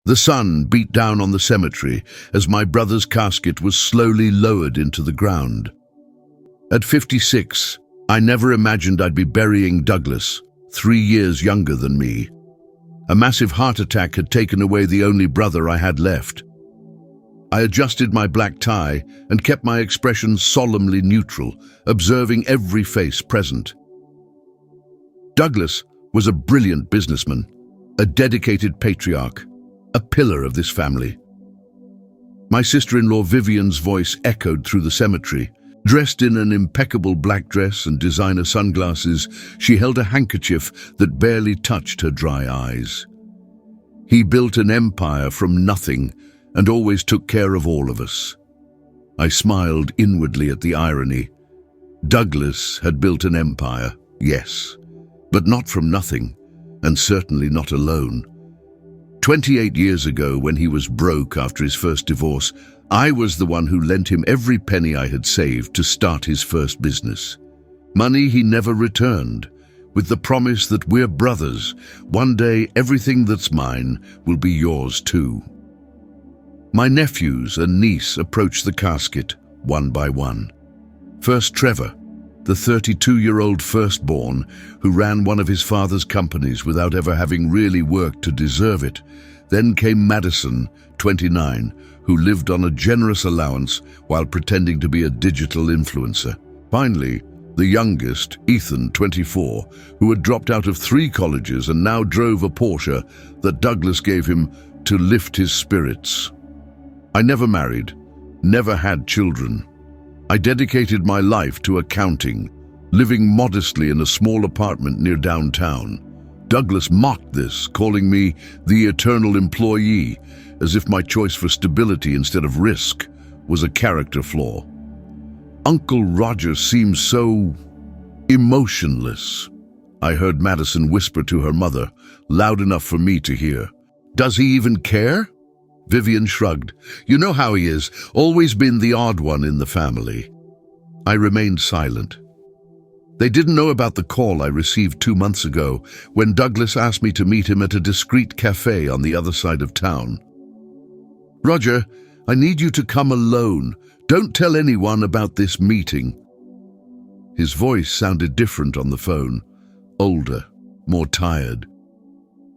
The sun beat down on the cemetery as my brother's casket was slowly lowered into the ground. At 56, I never imagined I'd be burying Douglas, 3 years younger than me. A massive heart attack had taken away the only brother I had left. I adjusted my black tie and kept my expression solemnly neutral, observing every face present. Douglas was a brilliant businessman, a dedicated patriarch, a pillar of this family. My sister-in-law Vivian's voice echoed through the cemetery. Dressed in an impeccable black dress and designer sunglasses, she held a handkerchief that barely touched her dry eyes. He built an empire from nothing and always took care of all of us. I smiled inwardly at the irony. Douglas had built an empire, yes, but not from nothing, and certainly not alone. 28 years ago, when he was broke after his first divorce, I was the one who lent him every penny I had saved to start his first business. Money he never returned, with the promise that we're brothers. One day, everything that's mine will be yours too. My nephews and niece approached the casket, one by one. First Trevor, the 32-year-old firstborn who ran one of his father's companies without ever having really worked to deserve it. Then came Madison, 29, who lived on a generous allowance while pretending to be a digital influencer. Finally, the youngest, Ethan, 24, who had dropped out of 3 colleges and now drove a Porsche that Douglas gave him to lift his spirits. I never married, never had children. I dedicated my life to accounting, living modestly in a small apartment near downtown. Douglas mocked this, calling me the eternal employee, as if my choice for stability instead of risk was a character flaw. Uncle Roger seems so emotionless, I heard Madison whisper to her mother, loud enough for me to hear. Does he even care? Vivian shrugged. You know how he is, always been the odd one in the family. I remained silent. They didn't know about the call I received 2 months ago when Douglas asked me to meet him at a discreet cafe on the other side of town. Roger, I need you to come alone. Don't tell anyone about this meeting. His voice sounded different on the phone, older, more tired.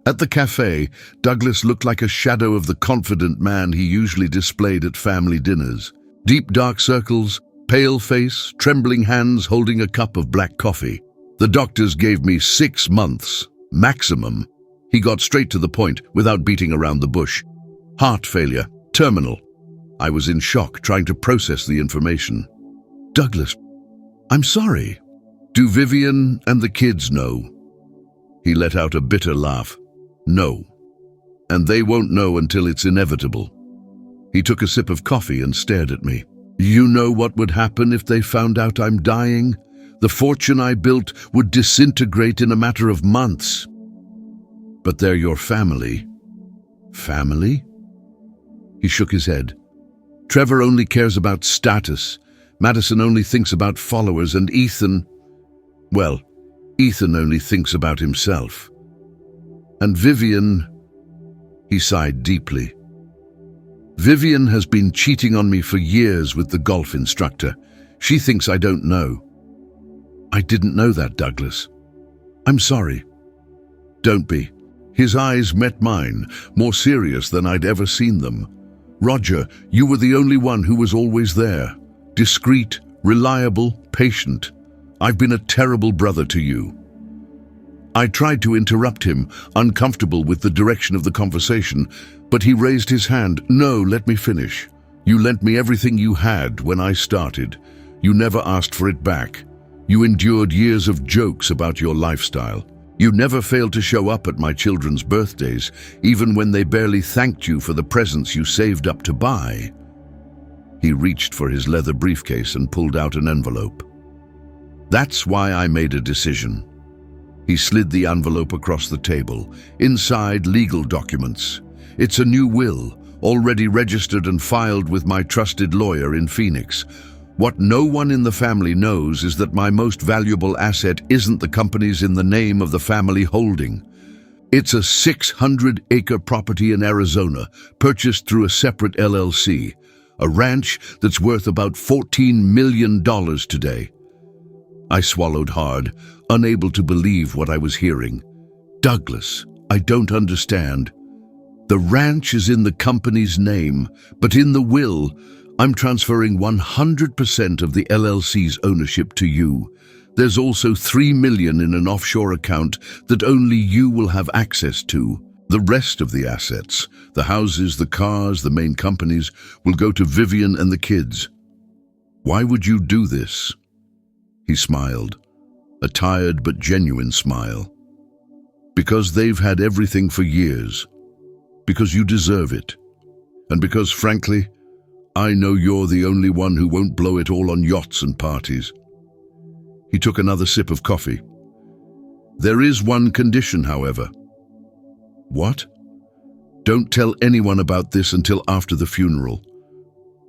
At the cafe, Douglas looked like a shadow of the confident man he usually displayed at family dinners. Deep dark circles, pale face, trembling hands holding a cup of black coffee. The doctors gave me 6 months, maximum. He got straight to the point without beating around the bush. Heart failure, terminal. I was in shock, trying to process the information. Douglas, I'm sorry. Do Vivian and the kids know? He let out a bitter laugh. No. And they won't know until it's inevitable. He took a sip of coffee and stared at me. You know what would happen if they found out I'm dying? The fortune I built would disintegrate in a matter of months. But they're your family. Family? He shook his head. Trevor only cares about status. Madison only thinks about followers, and Ethan only thinks about himself. And Vivian, he sighed deeply. Vivian has been cheating on me for years with the golf instructor. She thinks I don't know. I didn't know that, Douglas. I'm sorry. Don't be. His eyes met mine, more serious than I'd ever seen them. Roger, you were the only one who was always there. Discreet, reliable, patient. I've been a terrible brother to you. I tried to interrupt him, uncomfortable with the direction of the conversation, but he raised his hand. No, let me finish. You lent me everything you had when I started. You never asked for it back. You endured years of jokes about your lifestyle. You never failed to show up at my children's birthdays, even when they barely thanked you for the presents you saved up to buy. He reached for his leather briefcase and pulled out an envelope. That's why I made a decision. He slid the envelope across the table. Inside, legal documents. It's a new will, already registered and filed with my trusted lawyer in Phoenix. What no one in the family knows is that my most valuable asset isn't the companies in the name of the family holding. It's a 600-acre property in Arizona, purchased through a separate LLC, a ranch that's worth about $14 million today. I swallowed hard, unable to believe what I was hearing. Douglas, I don't understand. The ranch is in the company's name, but in the will, I'm transferring 100% of the LLC's ownership to you. There's also $3 million in an offshore account that only you will have access to. The rest of the assets, the houses, the cars, the main companies, will go to Vivian and the kids. Why would you do this? He smiled, a tired but genuine smile. Because they've had everything for years. Because you deserve it. And because, frankly, I know you're the only one who won't blow it all on yachts and parties. He took another sip of coffee. There is one condition, however. What? Don't tell anyone about this until after the funeral.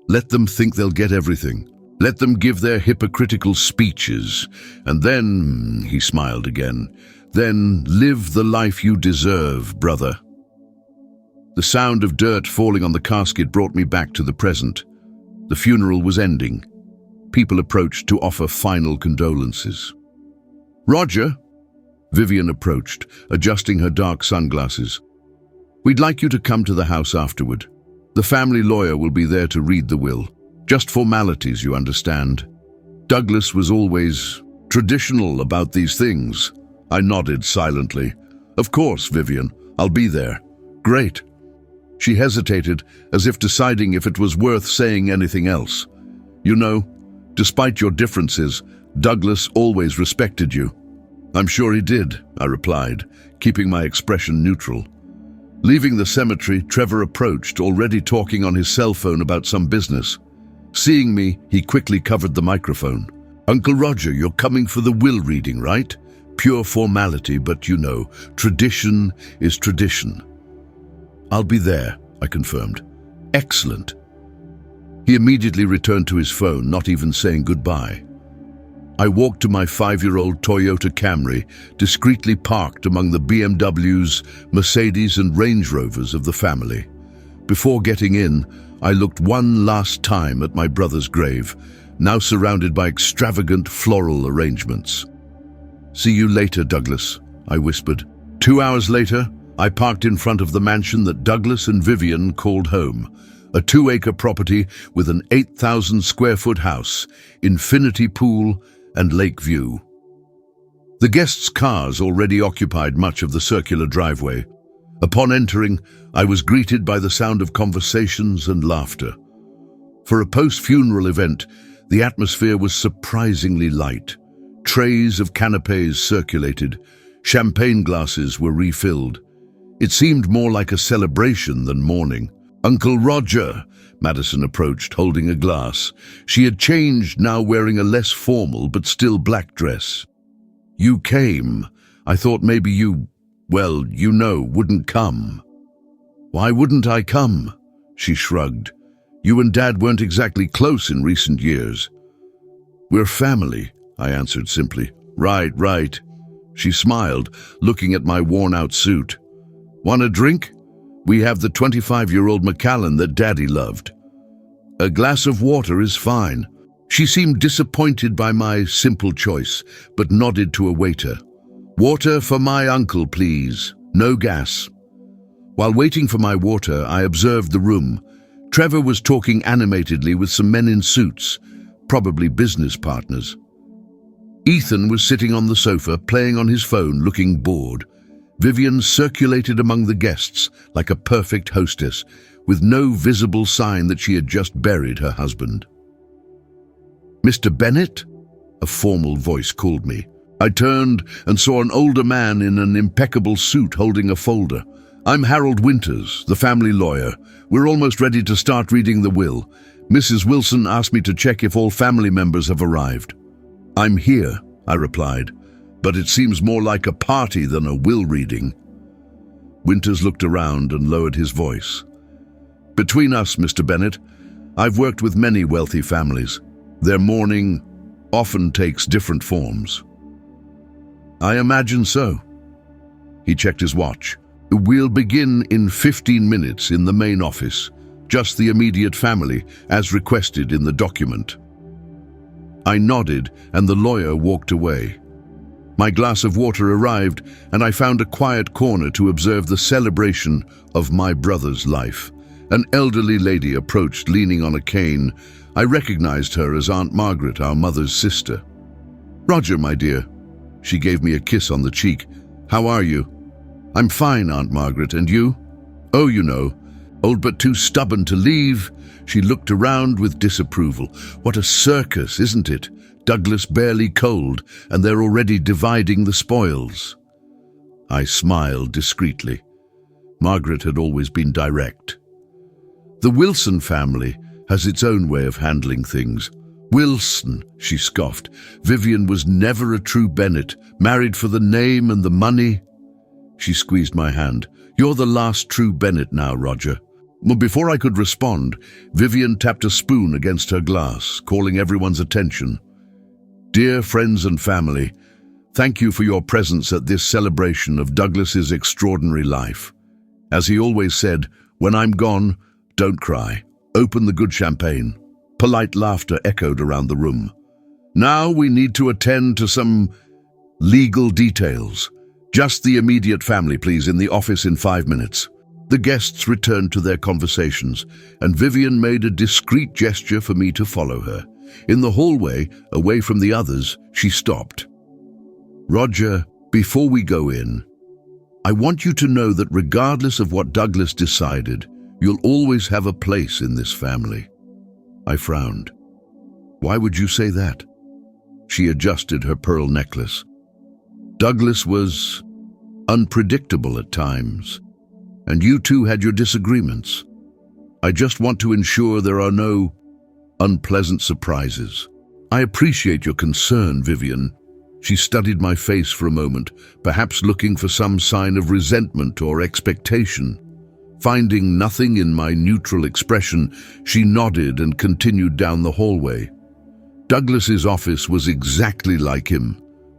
Let them think they'll get everything. Let them give their hypocritical speeches. And then, he smiled again, then live the life you deserve, brother. The sound of dirt falling on the casket brought me back to the present. The funeral was ending. People approached to offer final condolences. Roger, Vivian approached, adjusting her dark sunglasses. We'd like you to come to the house afterward. The family lawyer will be there to read the will. Just formalities, you understand. Douglas was always traditional about these things. I nodded silently. Of course, Vivian, I'll be there. Great. She hesitated, as if deciding if it was worth saying anything else. You know, despite your differences, Douglas always respected you. I'm sure he did, I replied, keeping my expression neutral. Leaving the cemetery, Trevor approached, already talking on his cell phone about some business. Seeing me, he quickly covered the microphone. Uncle Roger, you're coming for the will reading, right? Pure formality, but you know, tradition is tradition. I'll be there, I confirmed. Excellent. He immediately returned to his phone, not even saying goodbye. I walked to my 5-year-old Toyota Camry, discreetly parked among the BMWs, Mercedes and Range Rovers of the family. Before getting in, I looked one last time at my brother's grave, now surrounded by extravagant floral arrangements. See you later, Douglas, I whispered. 2 hours later, I parked in front of the mansion that Douglas and Vivian called home, a 2-acre property with an 8,000-square-foot house, infinity pool, and lake view. The guests' cars already occupied much of the circular driveway. Upon entering, I was greeted by the sound of conversations and laughter. For a post-funeral event, the atmosphere was surprisingly light. Trays of canapes circulated. Champagne glasses were refilled. It seemed more like a celebration than mourning. Uncle Roger, Madison approached, holding a glass. She had changed, now wearing a less formal but still black dress. You came. I thought maybe you, well, you know, wouldn't come. Why wouldn't I come? She shrugged. You and Dad weren't exactly close in recent years. We're family, I answered simply. Right. She smiled, looking at my worn-out suit. Want a drink? We have the 25-year-old Macallan that Daddy loved. A glass of water is fine. She seemed disappointed by my simple choice, but nodded to a waiter. Water for my uncle, please. No gas. While waiting for my water, I observed the room. Trevor was talking animatedly with some men in suits, probably business partners. Ethan was sitting on the sofa, playing on his phone, looking bored. Vivian circulated among the guests like a perfect hostess, with no visible sign that she had just buried her husband. Mr. Bennett? A formal voice called me. I turned and saw an older man in an impeccable suit holding a folder. I'm Harold Winters, the family lawyer. We're almost ready to start reading the will. Mrs. Wilson asked me to check if all family members have arrived. I'm here, I replied, but it seems more like a party than a will reading. Winters looked around and lowered his voice. Between us, Mr. Bennett, I've worked with many wealthy families. Their mourning often takes different forms. I imagine so. He checked his watch. "We'll begin in 15 minutes in the main office. Just the immediate family, as requested in the document." I nodded, and the lawyer walked away. My glass of water arrived, and I found a quiet corner to observe the celebration of my brother's life. An elderly lady approached, leaning on a cane. I recognized her as Aunt Margaret, our mother's sister. "Roger, my dear." She gave me a kiss on the cheek. "How are you?" "I'm fine, Aunt Margaret, and you?" "Oh, you know, old but too stubborn to leave." She looked around with disapproval. "What a circus, isn't it? Douglas barely cold, and they're already dividing the spoils." I smiled discreetly. Margaret had always been direct. "The Wilson family has its own way of handling things." "Wilson," she scoffed. "Vivian was never a true Bennet, married for the name and the money." She squeezed my hand. "You're the last true Bennet now, Roger." Well, before I could respond, Vivian tapped a spoon against her glass, calling everyone's attention. "Dear friends and family, thank you for your presence at this celebration of Douglas's extraordinary life. As he always said, when I'm gone, don't cry. Open the good champagne." Polite laughter echoed around the room. "Now we need to attend to some legal details. Just the immediate family, please, in the office in 5 minutes." The guests returned to their conversations, and Vivian made a discreet gesture for me to follow her. In the hallway, away from the others, she stopped. "Roger, before we go in, I want you to know that regardless of what Douglas decided, you'll always have a place in this family." I frowned. "Why would you say that?" She adjusted her pearl necklace. "Douglas was unpredictable at times, and you two had your disagreements. I just want to ensure there are no unpleasant surprises." "I appreciate your concern, Vivian." She studied my face for a moment, perhaps looking for some sign of resentment or expectation. Finding nothing in my neutral expression, she nodded and continued down the hallway. Douglas's office was exactly like him.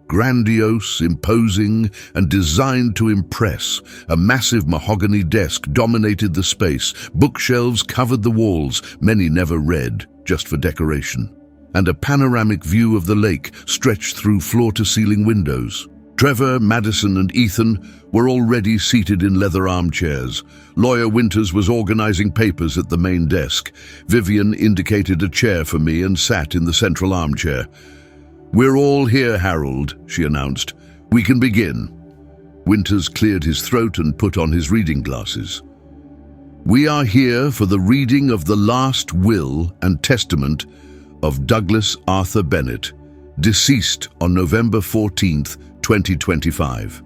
Grandiose, imposing, and designed to impress. A massive mahogany desk dominated the space. Bookshelves covered the walls, many never read, just for decoration. And a panoramic view of the lake stretched through floor-to-ceiling windows. Trevor, Madison, and Ethan were already seated in leather armchairs. Lawyer Winters was organizing papers at the main desk. Vivian indicated a chair for me and sat in the central armchair. "We're all here, Harold," she announced. "We can begin." Winters cleared his throat and put on his reading glasses. "We are here for the reading of the last will and testament of Douglas Arthur Bennet, deceased on November 14th, 2025.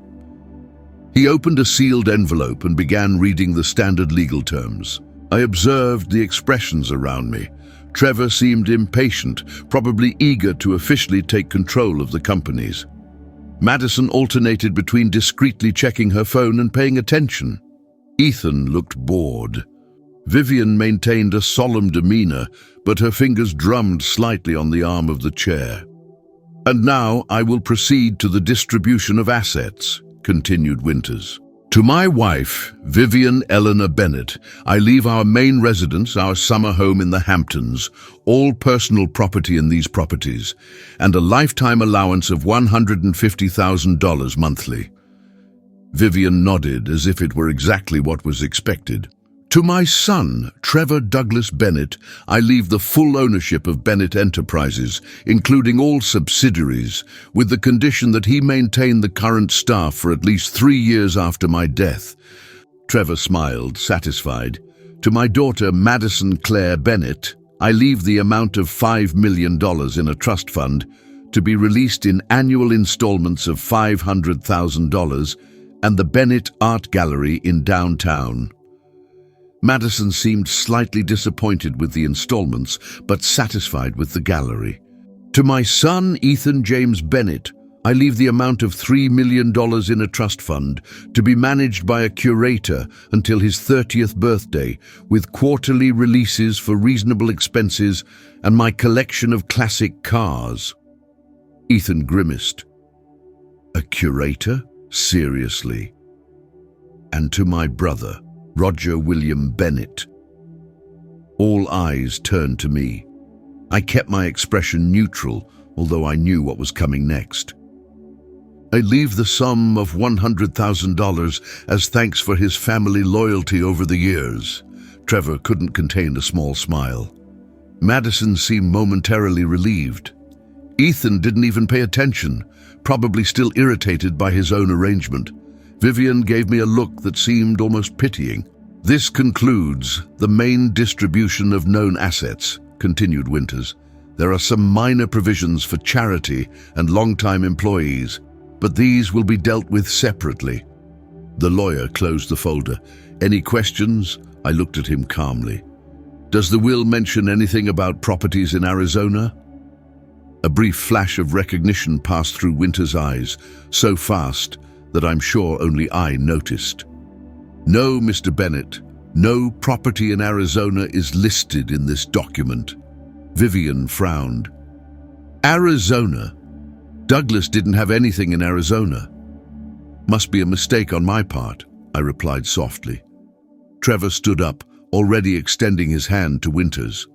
He opened a sealed envelope and began reading the standard legal terms. I observed the expressions around me. Trevor seemed impatient, probably eager to officially take control of the companies. Madison alternated between discreetly checking her phone and paying attention. Ethan looked bored. Vivian maintained a solemn demeanor, but her fingers drummed slightly on the arm of the chair. "And now I will proceed to the distribution of assets," continued Winters. "To my wife, Vivian Eleanor Bennet, I leave our main residence, our summer home in the Hamptons, all personal property in these properties, and a lifetime allowance of $150,000 monthly." Vivian nodded as if it were exactly what was expected. "To my son, Trevor Douglas Bennet, I leave the full ownership of Bennet Enterprises, including all subsidiaries, with the condition that he maintain the current staff for at least 3 years after my death." Trevor smiled, satisfied. "To my daughter, Madison Claire Bennet, I leave the amount of $5 million in a trust fund to be released in annual installments of $500,000 and the Bennet Art Gallery in downtown." Madison seemed slightly disappointed with the installments, but satisfied with the gallery. "To my son, Ethan James Bennet, I leave the amount of $3 million in a trust fund to be managed by a curator until his 30th birthday, with quarterly releases for reasonable expenses and my collection of classic cars." Ethan grimaced. "A curator? Seriously?" and to my brother, Roger William Bennett. All eyes turned to me. I kept my expression neutral, although I knew what was coming next. I leave the sum of $100,000 as thanks for his family loyalty over the years. Trevor couldn't contain a small smile. Madison seemed momentarily relieved. Ethan didn't even pay attention, probably still irritated by his own arrangement. Vivian gave me a look that seemed almost pitying. This concludes the main distribution of known assets, continued Winters. There are some minor provisions for charity and long-time employees, but these will be dealt with separately. The lawyer closed the folder. Any questions? I looked at him calmly. Does the will mention anything about properties in Arizona? A brief flash of recognition passed through Winter's eyes, so fast that I'm sure only I noticed. No, Mr. Bennett, no property in Arizona is listed in this document. Vivian frowned. Arizona? Douglas didn't have anything in Arizona. Must be a mistake on my part, I replied softly. Trevor stood up, already extending his hand to Winters.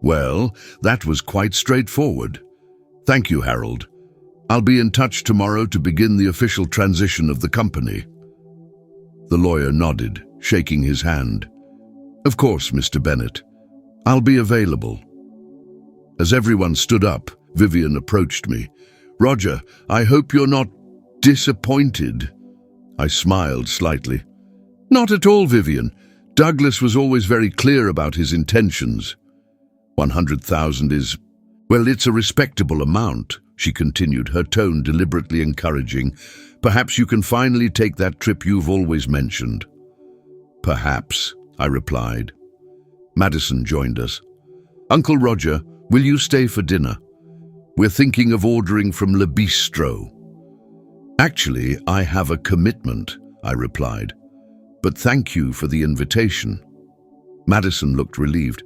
Well, that was quite straightforward. Thank you, Harold. I'll be in touch tomorrow to begin the official transition of the company. The lawyer nodded, shaking his hand. Of course, Mr. Bennett. I'll be available. As everyone stood up, Vivian approached me. Roger, I hope you're not disappointed. I smiled slightly. Not at all, Vivian. Douglas was always very clear about his intentions. 100,000 is, well, it's a respectable amount, she continued, her tone deliberately encouraging. Perhaps you can finally take that trip you've always mentioned. Perhaps, I replied. Madison joined us. Uncle Roger, will you stay for dinner? We're thinking of ordering from Le Bistro. Actually, I have a commitment, I replied. But thank you for the invitation. Madison looked relieved.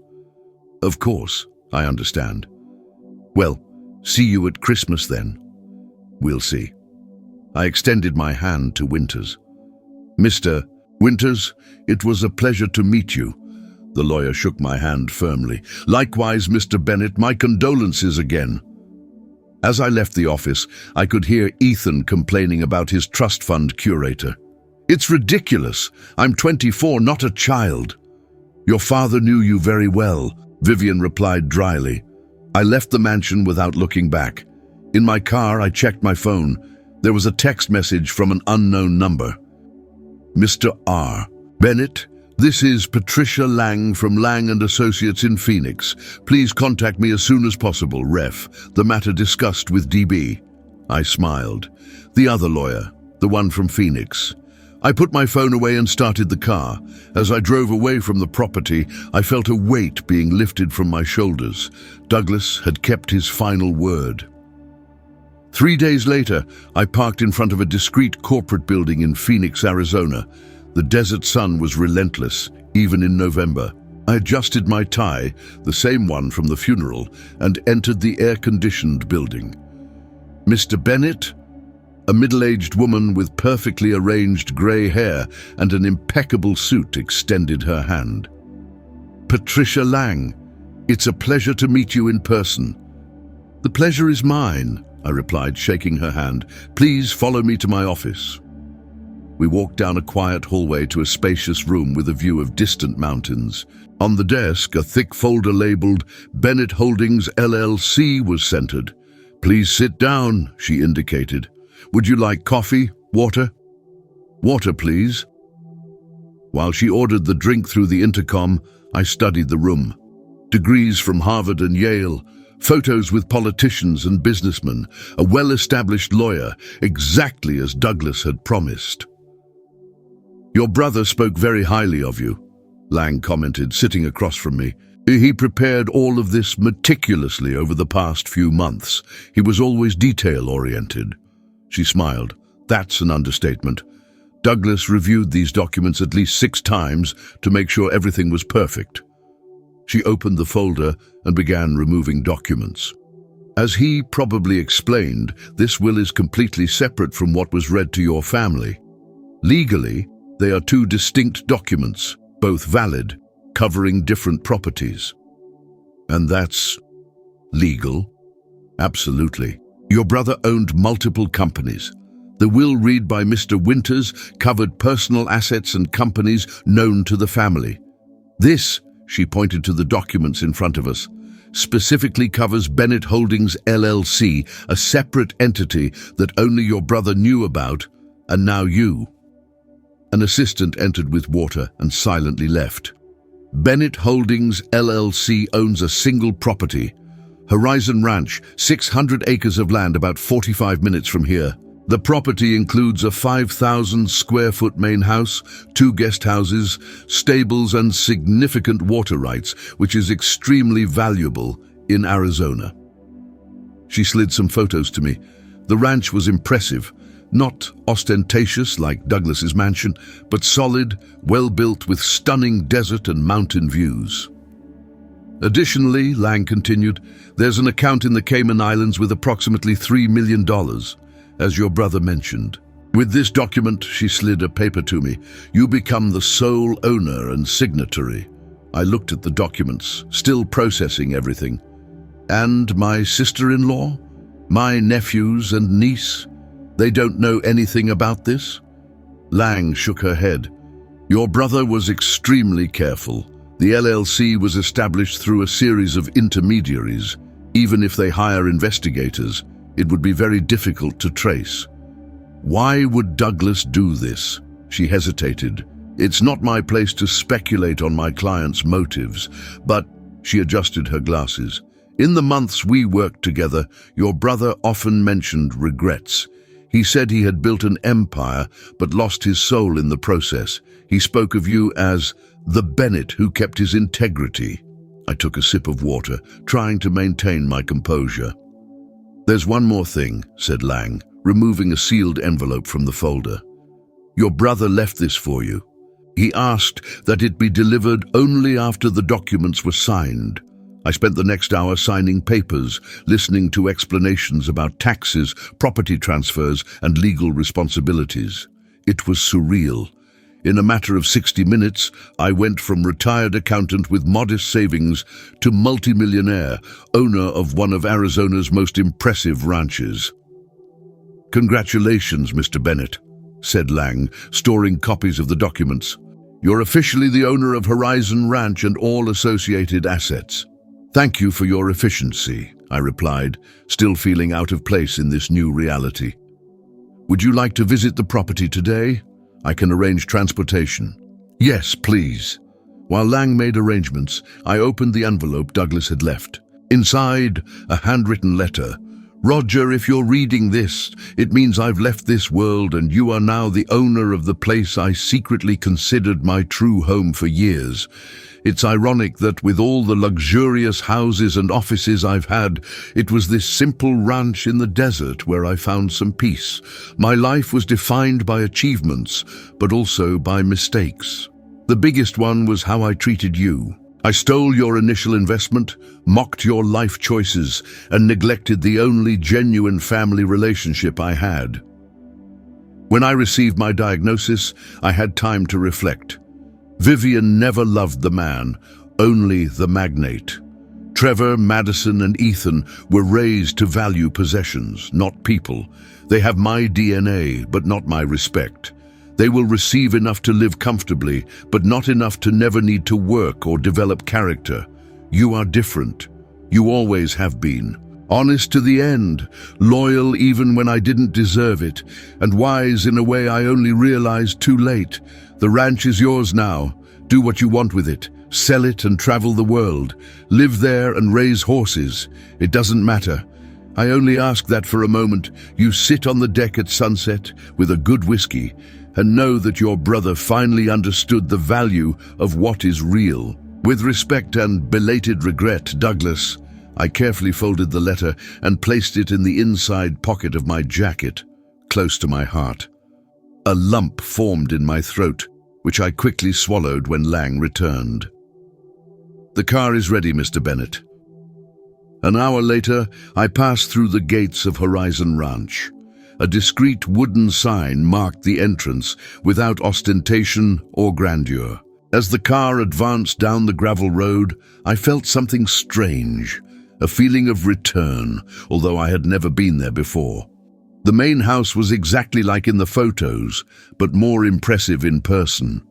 Of course, I understand. Well, see you at Christmas then. We'll see. I extended my hand to Winters. Mr. Winters, it was a pleasure to meet you. The lawyer shook my hand firmly. Likewise, Mr. Bennett, my condolences again. As I left the office, I could hear Ethan complaining about his trust fund curator. It's ridiculous. I'm 24, not a child. Your father knew you very well, Vivian replied dryly. I left the mansion without looking back. In my car, I checked my phone. There was a text message from an unknown number. Mr. R. Bennett, this is Patricia Lang from Lang & Associates in Phoenix. Please contact me as soon as possible, ref. The matter discussed with DB. I smiled. The other lawyer, the one from Phoenix. I put my phone away and started the car. As I drove away from the property, I felt a weight being lifted from my shoulders. Douglas had kept his final word. 3 days later, I parked in front of a discreet corporate building in Phoenix, Arizona. The desert sun was relentless, even in November. I adjusted my tie, the same one from the funeral, and entered the air-conditioned building. Mr. Bennett? A middle-aged woman with perfectly arranged grey hair and an impeccable suit extended her hand. Patricia Lang, it's a pleasure to meet you in person. The pleasure is mine, I replied, shaking her hand. Please follow me to my office. We walked down a quiet hallway to a spacious room with a view of distant mountains. On the desk, a thick folder labeled Bennett Holdings LLC was centered. Please sit down, she indicated. Would you like coffee? Water? Water, please. While she ordered the drink through the intercom, I studied the room. Degrees from Harvard and Yale, photos with politicians and businessmen, a well-established lawyer, exactly as Douglas had promised. Your brother spoke very highly of you, Lang commented, sitting across from me. He prepared all of this meticulously over the past few months. He was always detail-oriented. She smiled. That's an understatement. Douglas reviewed these documents at least 6 times to make sure everything was perfect. She opened the folder and began removing documents. As he probably explained, this will is completely separate from what was read to your family. Legally, They are two distinct documents, both valid, covering different properties. And that's legal? Absolutely. Your brother owned multiple companies. The will read by Mr. Winters covered personal assets and companies known to the family. This, she pointed to the documents in front of us, specifically covers Bennett Holdings LLC, a separate entity that only your brother knew about, and now you. An assistant entered with water and silently left. Bennett Holdings LLC owns a single property, Horizon Ranch, 600 acres of land about 45 minutes from here. The property includes a 5,000 square foot main house, 2 guest houses, stables and significant water rights, which is extremely valuable in Arizona. She slid some photos to me. The ranch was impressive, not ostentatious like Douglas's mansion, but solid, well-built with stunning desert and mountain views. Additionally, Lang continued, there's an account in the Cayman Islands with approximately $3 million. As your brother mentioned. With this document, she slid a paper to me. You become the sole owner and signatory. I looked at the documents, still processing everything. And my sister-in-law? My nephews and niece? They don't know anything about this? Lang shook her head. Your brother was extremely careful. The LLC was established through a series of intermediaries. Even if they hire investigators, it would be very difficult to trace. Why would Douglas do this? She hesitated. It's not my place to speculate on my client's motives, but she adjusted her glasses. In the months we worked together, your brother often mentioned regrets. He said he had built an empire, but lost his soul in the process. He spoke of you as the Bennett who kept his integrity. I took a sip of water, trying to maintain my composure. There's one more thing, said Lang, removing a sealed envelope from the folder. Your brother left this for you. He asked that it be delivered only after the documents were signed. I spent the next hour signing papers, listening to explanations about taxes, property transfers, and legal responsibilities. It was surreal. In a matter of 60 minutes, I went from retired accountant with modest savings to multimillionaire, owner of one of Arizona's most impressive ranches. Congratulations, Mr. Bennett, said Lang, storing copies of the documents. You're officially the owner of Horizon Ranch and all associated assets. Thank you for your efficiency, I replied, still feeling out of place in this new reality. Would you like to visit the property today? I can arrange transportation. Yes, please. While Lang made arrangements, I opened the envelope Douglas had left. Inside, a handwritten letter. Roger, if you're reading this, it means I've left this world and you are now the owner of the place I secretly considered my true home for years. It's ironic that with all the luxurious houses and offices I've had, it was this simple ranch in the desert where I found some peace. My life was defined by achievements, but also by mistakes. The biggest one was how I treated you. I stole your initial investment, mocked your life choices, and neglected the only genuine family relationship I had. When I received my diagnosis, I had time to reflect. Vivian never loved the man, only the magnate. Trevor, Madison, and Ethan were raised to value possessions, not people. They have my DNA, but not my respect. They will receive enough to live comfortably, but not enough to never need to work or develop character. You are different. You always have been. Honest to the end, loyal even when I didn't deserve it, and wise in a way I only realized too late. The ranch is yours now. Do what you want with it. Sell it and travel the world. Live there and raise horses. It doesn't matter. I only ask that for a moment you sit on the deck at sunset with a good whiskey and know that your brother finally understood the value of what is real. With respect and belated regret, Douglas, I carefully folded the letter and placed it in the inside pocket of my jacket, close to my heart. A lump formed in my throat, which I quickly swallowed when Lang returned. The car is ready, Mr. Bennett. An hour later, I passed through the gates of Horizon Ranch. A discreet wooden sign marked the entrance without ostentation or grandeur. As the car advanced down the gravel road, I felt something strange, a feeling of return, although I had never been there before. The main house was exactly like in the photos, but more impressive in person.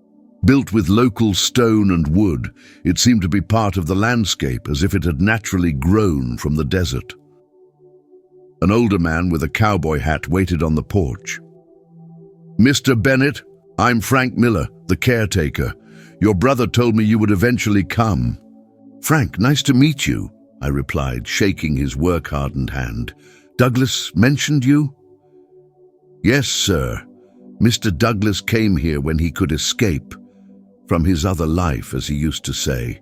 Built with local stone and wood, it seemed to be part of the landscape, as if it had naturally grown from the desert. An older man with a cowboy hat waited on the porch. "Mr. Bennett, I'm Frank Miller, the caretaker. Your brother told me you would eventually come." "Frank, nice to meet you," I replied, shaking his work-hardened hand. "Douglas mentioned you?" "Yes, sir. Mr. Douglas came here when he could escape from his other life, as he used to say.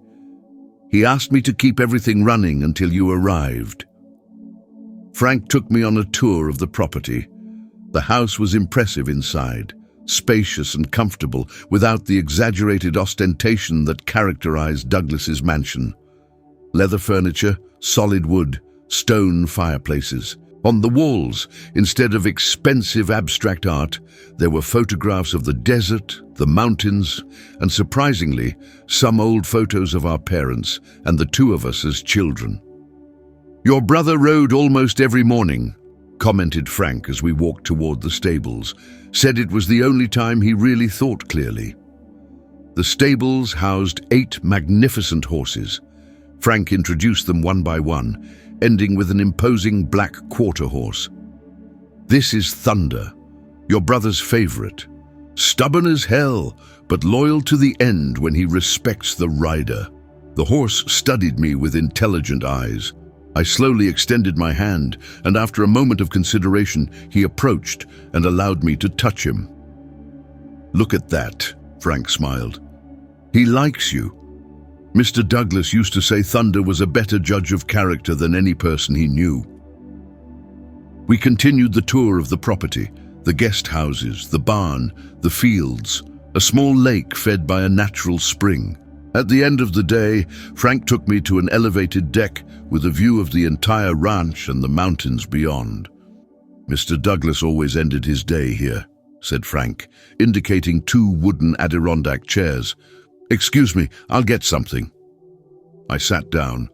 He asked me to keep everything running until you arrived." Frank took me on a tour of the property. The house was impressive inside, spacious and comfortable, without the exaggerated ostentation that characterized Douglas's mansion. Leather furniture, solid wood, stone fireplaces. On the walls, instead of expensive abstract art, there were photographs of the desert, the mountains, and surprisingly, some old photos of our parents and the two of us as children. "Your brother rode almost every morning," commented Frank as we walked toward the stables. "Said it was the only time he really thought clearly." The stables housed 8 magnificent horses. Frank introduced them one by one, ending with an imposing black quarter horse. "This is Thunder, your brother's favorite. Stubborn as hell, but loyal to the end when he respects the rider." The horse studied me with intelligent eyes. I slowly extended my hand, and after a moment of consideration, he approached and allowed me to touch him. "Look at that," Frank smiled. "He likes you." Mr. Douglas used to say Thunder was a better judge of character than any person he knew. We continued the tour of the property, the guest houses, the barn, the fields, a small lake fed by a natural spring. At the end of the day, Frank took me to an elevated deck with a view of the entire ranch and the mountains beyond. "Mr. Douglas always ended his day here," said Frank, indicating 2 wooden Adirondack chairs. "Excuse me, I'll get something." I sat down,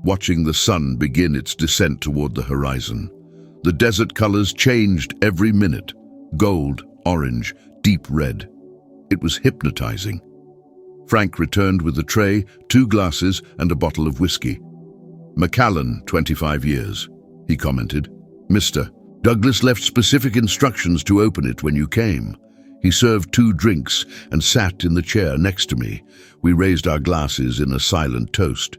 watching the sun begin its descent toward the horizon. The desert colors changed every minute: gold, orange, deep red. It was hypnotizing. Frank returned with a tray, 2 glasses, and a bottle of whiskey. "Macallan, 25 years, he commented. "Mr. Douglas left specific instructions to open it when you came. He served 2 drinks and sat in the chair next to me. We raised our glasses in a silent toast."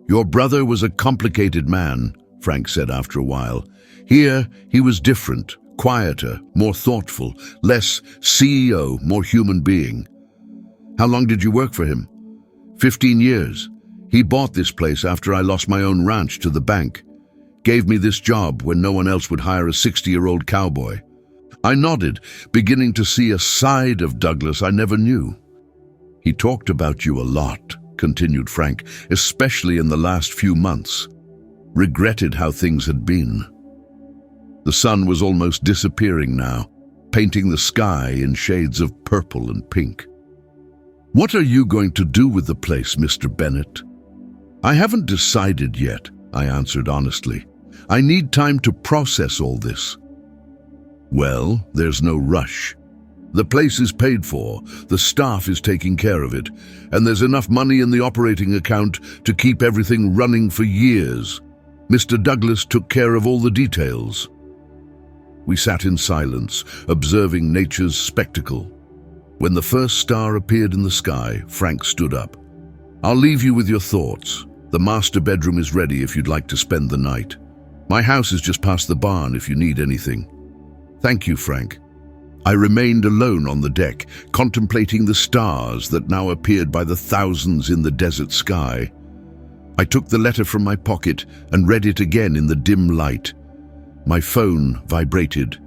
"Your brother was a complicated man," Frank said after a while. "Here, he was different, quieter, more thoughtful, less CEO, more human being." "How long did you work for him?" 15 years. He bought this place after I lost my own ranch to the bank. Gave me this job when no one else would hire a 60-year-old cowboy." I nodded, beginning to see a side of Douglas I never knew. "He talked about you a lot," continued Frank, "especially in the last few months. Regretted how things had been." The sun was almost disappearing now, painting the sky in shades of purple and pink. "What are you going to do with the place, Mr. Bennett?" "I haven't decided yet," I answered honestly. "I need time to process all this." "Well, there's no rush. The place is paid for, the staff is taking care of it, and there's enough money in the operating account to keep everything running for years. Mr. Douglas took care of all the details." We sat in silence, observing nature's spectacle. When the first star appeared in the sky, Frank stood up. "I'll leave you with your thoughts. The master bedroom is ready if you'd like to spend the night. My house is just past the barn if you need anything." "Thank you, Frank." I remained alone on the deck, contemplating the stars that now appeared by the thousands in the desert sky. I took the letter from my pocket and read it again in the dim light. My phone vibrated.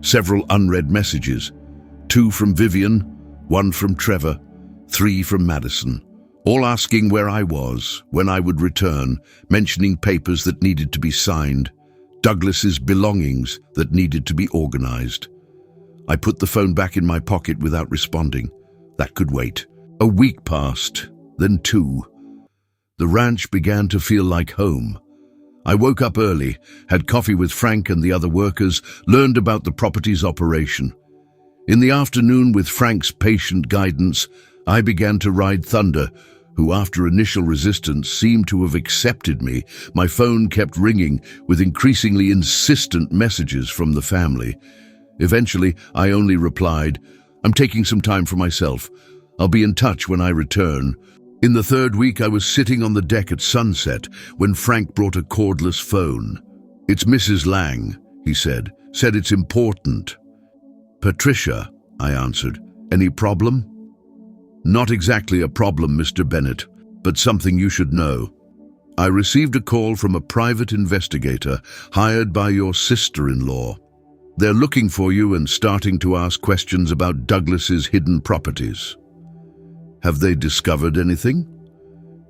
Several unread messages. 2 from Vivian, 1 from Trevor, 3 from Madison, all asking where I was, when I would return, mentioning papers that needed to be signed. Douglas's belongings that needed to be organized. I put the phone back in my pocket without responding. That could wait. A week passed, then 2. The ranch began to feel like home. I woke up early, had coffee with Frank and the other workers, learned about the property's operation. In the afternoon, with Frank's patient guidance, I began to ride Thunder, who after initial resistance seemed to have accepted me. My phone kept ringing with increasingly insistent messages from the family. Eventually, I only replied, "I'm taking some time for myself. I'll be in touch when I return." In the 3rd week, I was sitting on the deck at sunset when Frank brought a cordless phone. "It's Mrs. Lang," he said it's important. "Patricia," I answered. "Any problem?" "Not exactly a problem, Mr. Bennett, but something you should know. I received a call from a private investigator hired by your sister-in-law. They're looking for you and starting to ask questions about Douglas's hidden properties." "Have they discovered anything?"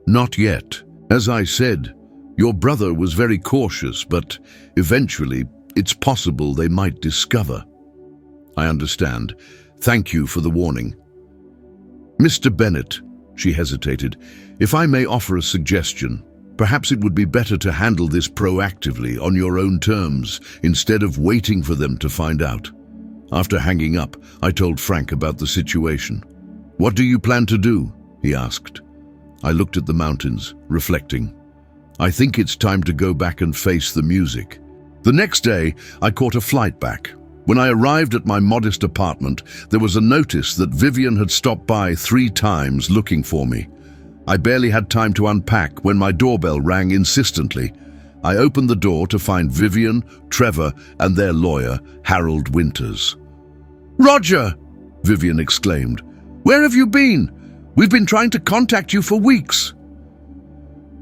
"Not yet. As I said, your brother was very cautious, but eventually it's possible they might discover." "I understand. Thank you for the warning." "Mr. Bennett," she hesitated, "if I may offer a suggestion, perhaps it would be better to handle this proactively on your own terms instead of waiting for them to find out." After hanging up, I told Frank about the situation. "What do you plan to do?" he asked. I looked at the mountains, reflecting. "I think it's time to go back and face the music." The next day, I caught a flight back. When I arrived at my modest apartment, there was a notice that Vivian had stopped by 3 times looking for me. I barely had time to unpack when my doorbell rang insistently. I opened the door to find Vivian, Trevor, and their lawyer, Harold Winters. "Roger!" Vivian exclaimed. "Where have you been? We've been trying to contact you for weeks."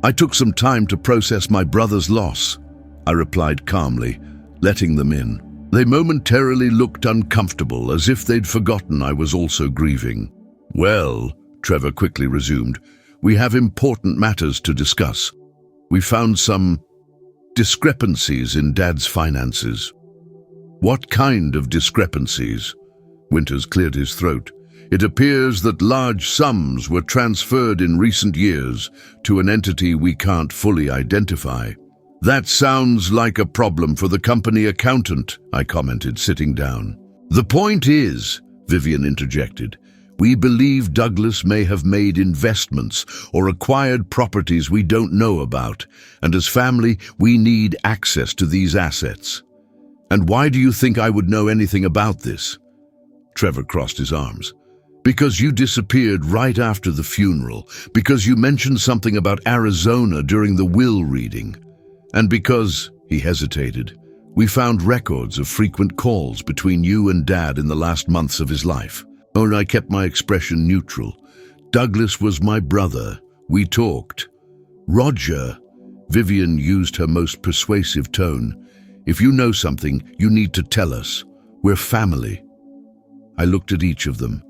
"I took some time to process my brother's loss," I replied calmly, letting them in. They momentarily looked uncomfortable, as if they'd forgotten I was also grieving. "Well," Trevor quickly resumed, "we have important matters to discuss. We found some discrepancies in Dad's finances." "What kind of discrepancies?" Winters cleared his throat. "It appears that large sums were transferred in recent years to an entity we can't fully identify." "That sounds like a problem for the company accountant," I commented, sitting down. "The point is," Vivian interjected, "we believe Douglas may have made investments or acquired properties we don't know about, and as family, we need access to these assets." "And why do you think I would know anything about this?" Trevor crossed his arms. "Because you disappeared right after the funeral, because you mentioned something about Arizona during the will reading, and because," he hesitated, "we found records of frequent calls between you and Dad in the last months of his life." "Oh, I kept my expression neutral. Douglas was my brother. We talked." "Roger," Vivian used her most persuasive tone, "if you know something, you need to tell us. We're family." I looked at each of them.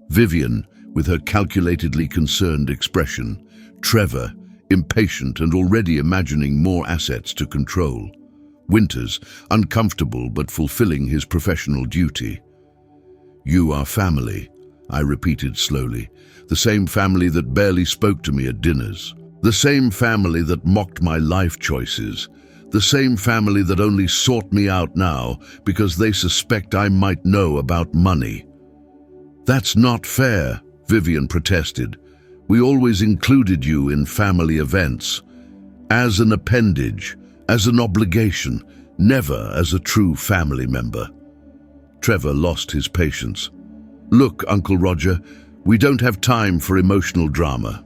Vivian, with her calculatedly concerned expression. Trevor, impatient and already imagining more assets to control. Winters, uncomfortable but fulfilling his professional duty. "You are family," I repeated slowly. "The same family that barely spoke to me at dinners. The same family that mocked my life choices. The same family that only sought me out now because they suspect I might know about money." "That's not fair," Vivian protested. "We always included you in family events. As an appendage, as an obligation, never as a true family member." Trevor lost his patience. "Look, Uncle Roger, we don't have time for emotional drama.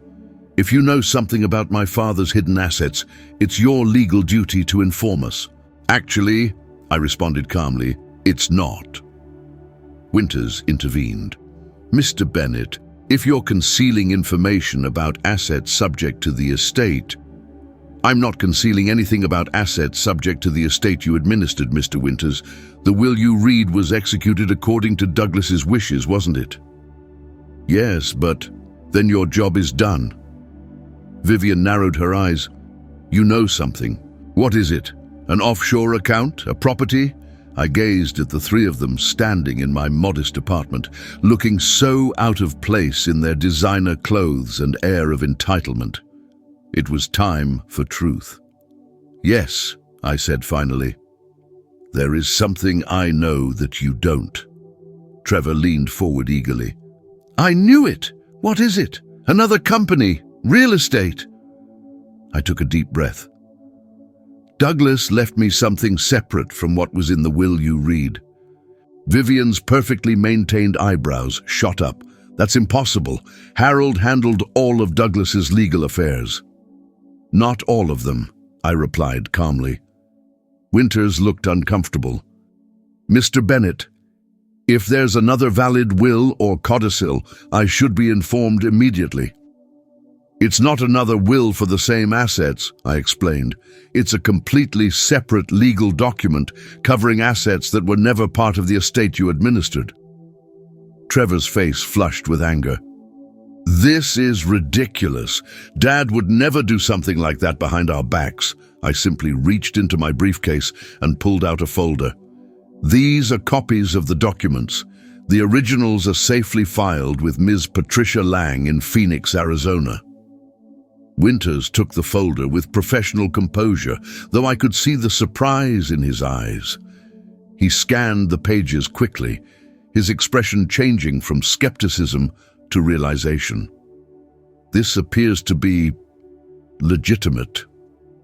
If you know something about my father's hidden assets, it's your legal duty to inform us." "Actually," I responded calmly, "it's not." Winters intervened. "Mr. Bennett, if you're concealing information about assets subject to the estate—" "I'm not concealing anything about assets subject to the estate you administered, Mr. Winters. The will you read was executed according to Douglas's wishes, wasn't it?" "Yes, but then your job is done." Vivian narrowed her eyes. "You know something. What is it?" An offshore account? A property? I gazed at the three of them standing in my modest apartment, looking so out of place in their designer clothes and air of entitlement. It was time for truth. "Yes," I said finally. "There is something I know that you don't." Trevor leaned forward eagerly. "I knew it! What is it? Another company? Real estate?" I took a deep breath. "Douglas left me something separate from what was in the will you read." Vivian's perfectly maintained eyebrows shot up. "That's impossible. Harold handled all of Douglas's legal affairs." "Not all of them," I replied calmly. Winters looked uncomfortable. "Mr. Bennett, if there's another valid will or codicil, I should be informed immediately." "It's not another will for the same assets," I explained. "It's a completely separate legal document covering assets that were never part of the estate you administered." Trevor's face flushed with anger. "This is ridiculous. Dad would never do something like that behind our backs." I simply reached into my briefcase and pulled out a folder. "These are copies of the documents. The originals are safely filed with Ms. Patricia Lang in Phoenix, Arizona." Winters took the folder with professional composure, though I could see the surprise in his eyes. He scanned the pages quickly, his expression changing from skepticism to realization. "This appears to be legitimate,"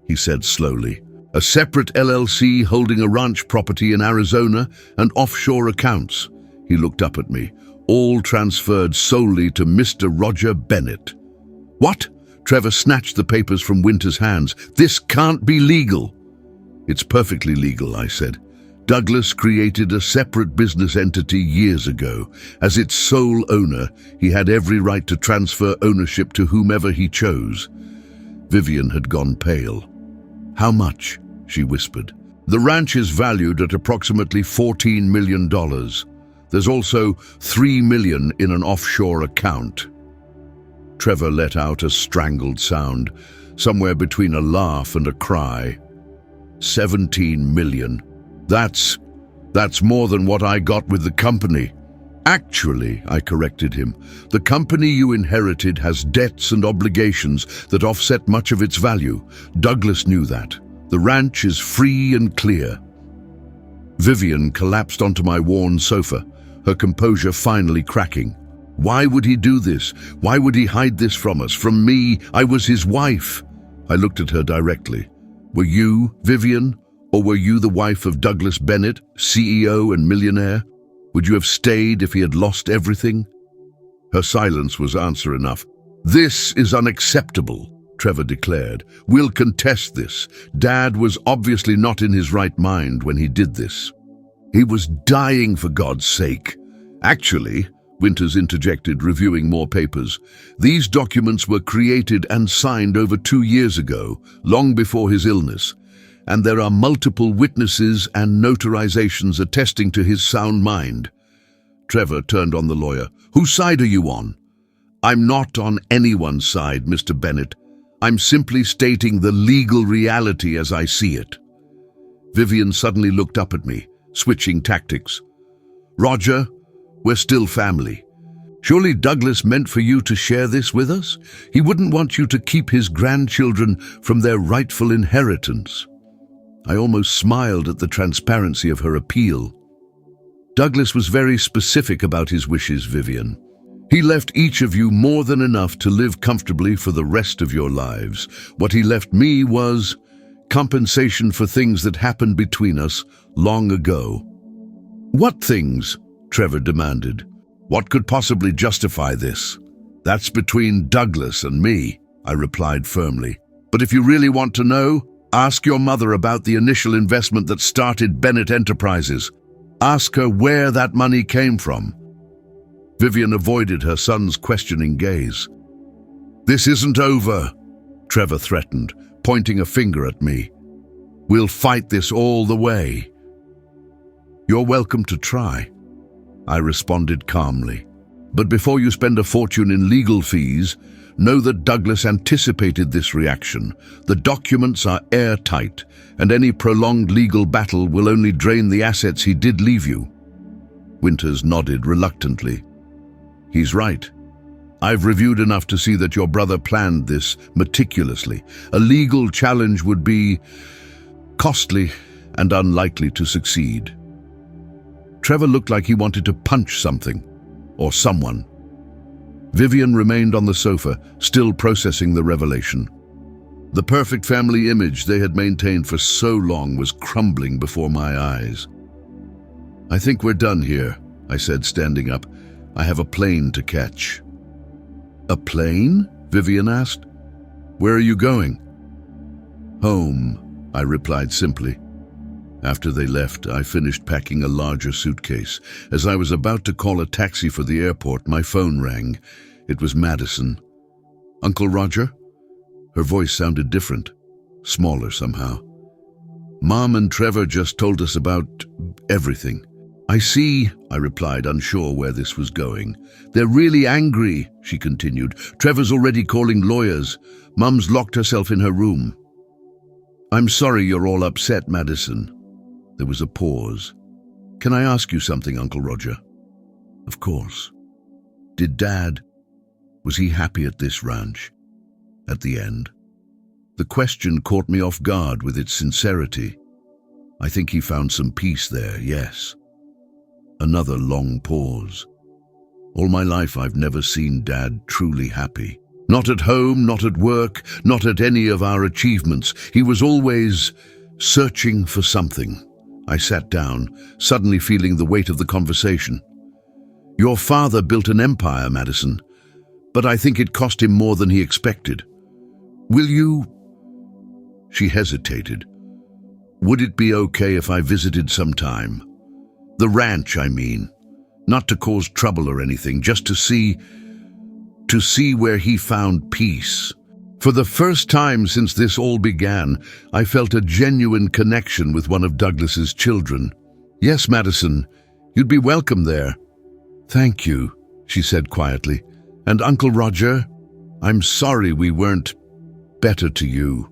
he said slowly. "A separate LLC holding a ranch property in Arizona and offshore accounts." He looked up at me. "All transferred solely to Mr. Roger Bennett." "What?" Trevor snatched the papers from Winter's hands. "This can't be legal." "It's perfectly legal," I said. "Douglas created a separate business entity years ago. As its sole owner, he had every right to transfer ownership to whomever he chose." Vivian had gone pale. "How much?" she whispered. "The ranch is valued at approximately $14 million. There's also $3 million in an offshore account." Trevor let out a strangled sound, somewhere between a laugh and a cry. $17 million. That's more than what I got with the company." "Actually," I corrected him, "the company you inherited has debts and obligations that offset much of its value. Douglas knew that. The ranch is free and clear." Vivian collapsed onto my worn sofa, her composure finally cracking. "Why would he do this? Why would he hide this from us? From me? I was his wife." I looked at her directly. "Were you, Vivian? Or were you the wife of Douglas Bennett, CEO and millionaire? Would you have stayed if he had lost everything?" Her silence was answer enough. "This is unacceptable," Trevor declared. "We'll contest this. Dad was obviously not in his right mind when he did this. He was dying, for God's sake." "Actually," Winters interjected, reviewing more papers, "these documents were created and signed over 2 years ago, long before his illness. And there are multiple witnesses and notarizations attesting to his sound mind." Trevor turned on the lawyer. "Whose side are you on?" "I'm not on anyone's side, Mr. Bennett. I'm simply stating the legal reality as I see it." Vivian suddenly looked up at me, switching tactics. "Roger, we're still family. Surely Douglas meant for you to share this with us? He wouldn't want you to keep his grandchildren from their rightful inheritance." I almost smiled at the transparency of her appeal. "Douglas was very specific about his wishes, Vivian. He left each of you more than enough to live comfortably for the rest of your lives. What he left me was compensation for things that happened between us long ago." "What things?" Trevor demanded. "What could possibly justify this?" "That's between Douglas and me," I replied firmly. "But if you really want to know, ask your mother about the initial investment that started Bennett Enterprises. Ask her where that money came from." Vivian avoided her son's questioning gaze. "This isn't over," Trevor threatened, pointing a finger at me. "We'll fight this all the way." "You're welcome to try," I responded calmly. "But before you spend a fortune in legal fees, Know that Douglas anticipated this reaction. The documents are airtight, and any prolonged legal battle will only drain the assets he did leave you." Winters nodded reluctantly. "He's right. I've reviewed enough to see that your brother planned this meticulously. A legal challenge would be costly and unlikely to succeed." Trevor looked like he wanted to punch something, or someone. Vivian remained on the sofa, still processing the revelation. The perfect family image they had maintained for so long was crumbling before my eyes. "I think we're done here," I said, standing up. "I have a plane to catch." "A plane?" Vivian asked. "Where are you going?" "Home," I replied simply. After they left, I finished packing a larger suitcase. As I was about to call a taxi for the airport, my phone rang. It was Madison. "Uncle Roger?" Her voice sounded different, smaller somehow. "Mom and Trevor just told us about everything." "I see," I replied, unsure where this was going. "They're really angry," she continued. "Trevor's already calling lawyers. Mum's locked herself in her room." "I'm sorry you're all upset, Madison." There was a pause. "Can I ask you something, Uncle Roger?" "Of course." "Did Dad, was he happy at this ranch? At the end?" The question caught me off guard with its sincerity. "I think he found some peace there, yes." Another long pause. All my life I've never seen Dad truly happy. Not at home, not at work, not at any of our achievements. He was always searching for something. I sat down, suddenly feeling the weight of the conversation. "Your father built an empire, Madison, but I think it cost him more than he expected. Will you—" She hesitated. "Would it be okay if I visited sometime? The ranch, I mean. Not to cause trouble or anything, just to see where he found peace." For the first time since this all began, I felt a genuine connection with one of Douglas's children. "Yes, Madison, you'd be welcome there." "Thank you," she said quietly. "And Uncle Roger, I'm sorry we weren't better to you."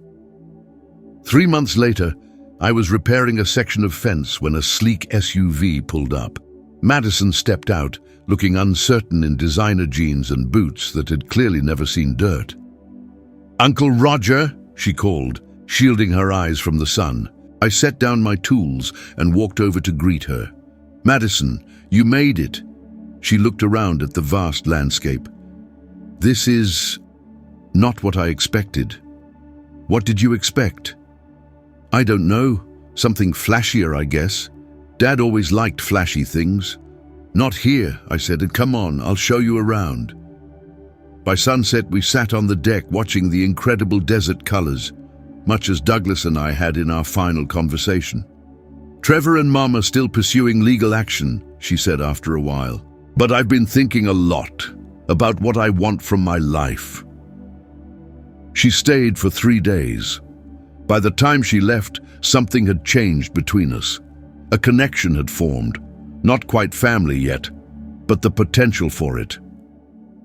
3 months later, I was repairing a section of fence when a sleek SUV pulled up. Madison stepped out, looking uncertain in designer jeans and boots that had clearly never seen dirt. "Uncle Roger," she called, shielding her eyes from the sun. I set down my tools and walked over to greet her. "Madison, you made it." She looked around at the vast landscape. "This is not what I expected." "What did you expect?" "I don't know. Something flashier, I guess. Dad always liked flashy things." "Not here," I said, "and come on, I'll show you around." By sunset, we sat on the deck watching the incredible desert colors, much as Douglas and I had in our final conversation. "Trevor and Mom are still pursuing legal action," she said after a while. "But I've been thinking a lot about what I want from my life." She stayed for 3 days. By the time she left, something had changed between us. A connection had formed, not quite family yet, but the potential for it.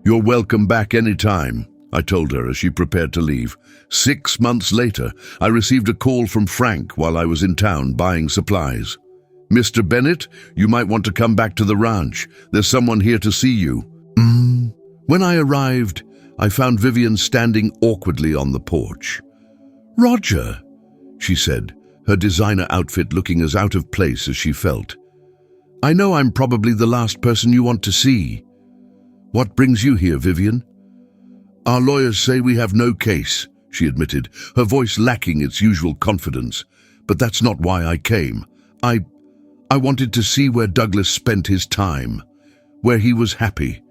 "You're welcome back anytime," I told her as she prepared to leave. 6 months later, I received a call from Frank while I was in town buying supplies. "Mr. Bennett, you might want to come back to the ranch. There's someone here to see you." When I arrived, I found Vivian standing awkwardly on the porch. "Roger," she said, her designer outfit looking as out of place as she felt. "I know I'm probably the last person you want to see." "What brings you here, Vivian?" "Our lawyers say we have no case," she admitted, her voice lacking its usual confidence. "But that's not why I came. I wanted to see where Douglas spent his time, where he was happy."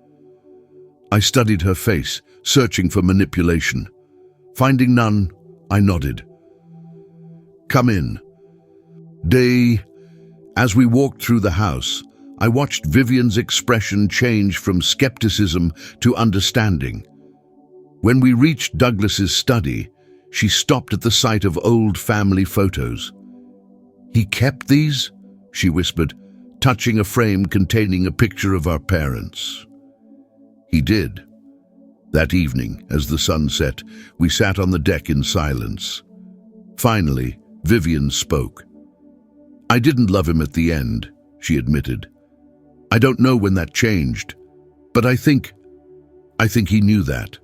I studied her face, searching for manipulation. Finding none, I nodded. "Come in." As we walked through the house, I watched Vivian's expression change from skepticism to understanding. When we reached Douglas's study, she stopped at the sight of old family photos. "He kept these?" she whispered, touching a frame containing a picture of our parents. "He did. That evening, as the sun set, we sat on the deck in silence. Finally, Vivian spoke. "I didn't love him at the end," she admitted. "I don't know when that changed, but I think he knew that."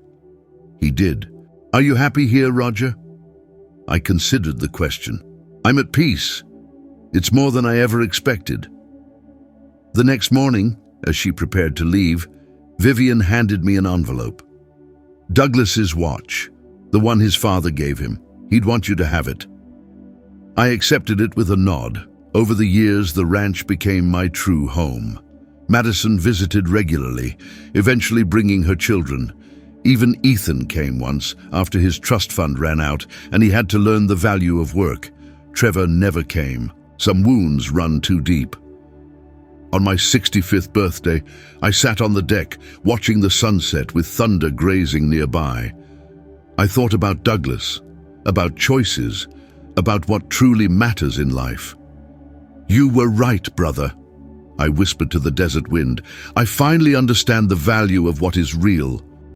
"He did. Are you happy here, Roger?" I considered the question. "I'm at peace. It's more than I ever expected." The next morning, as she prepared to leave, Vivian handed me an envelope. "Douglas's watch, the one his father gave him. He'd want you to have it." I accepted it with a nod. Over the years, the ranch became my true home. Madison visited regularly, eventually bringing her children. Even Ethan came once, after his trust fund ran out, and he had to learn the value of work. Trevor never came. Some wounds run too deep. On my 65th birthday, I sat on the deck, watching the sunset with thunder grazing nearby. I thought about Douglas, about choices, about what truly matters in life. "You were right, brother," I whispered to the desert wind. "I finally understand the value of what is real."